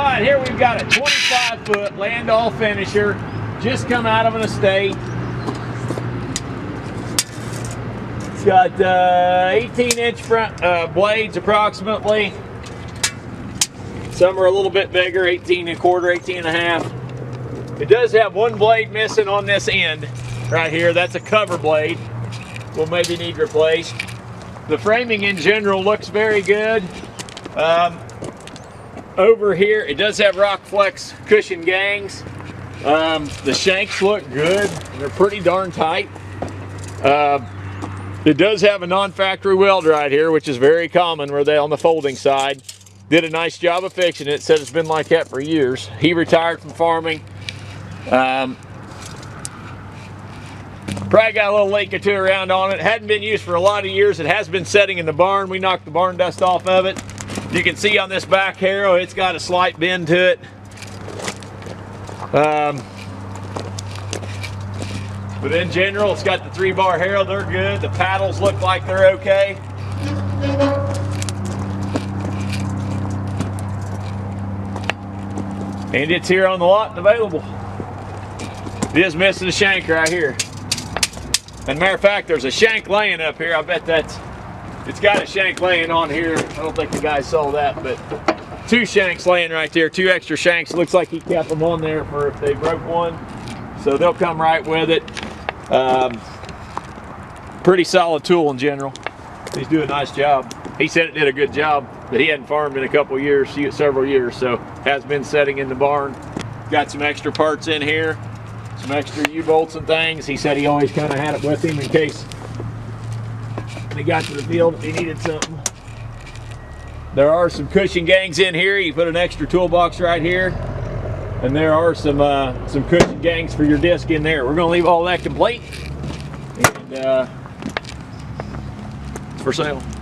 right, here we've got a 25-foot Landoll finisher, just come out of an estate. It's got 18-inch front blades approximately. Some are a little bit bigger, 18 and a quarter, 18 and a half. It does have one blade missing on this end right here. That's a cover blade. We'll maybe need replaced. The framing in general looks very good. Over here, it does have Rockflex cushion gangs. The shanks look good. They're pretty darn tight. It does have a non-factory weld right here, which is very common where they on the folding side. Did a nice job of fixing it. Said it's been like that for years. He retired from farming. Probably got a little leak or two around on it. Hadn't been used for a lot of years. It has been setting in the barn. We knocked the barn dust off of it. You can see on this back Harrow, it's got a slight bend to it. But in general, it's got the 3-bar Harrow. They're good. The paddles look like they're okay. And it's here on the lot and available. It is missing a shank right here. As a matter of fact, there's a shank laying up here. I bet it's got a shank laying on here. I don't think the guy saw that, but 2 shanks laying right there, 2 extra shanks. Looks like he kept them on there for if they broke one. So they'll come right with it. Pretty solid tool in general. He's doing a nice job. He said it did a good job, but he hadn't farmed in a couple years, several years, so has been setting in the barn. Got some extra parts in here, some extra U-bolts and things. He said he always kind of had it with him in case he got to the field if he needed something. There are some cushion gangs in here. You put an extra toolbox right here, and there are some cushion gangs for your disc in there. We're going to leave all that complete, and it's for sale.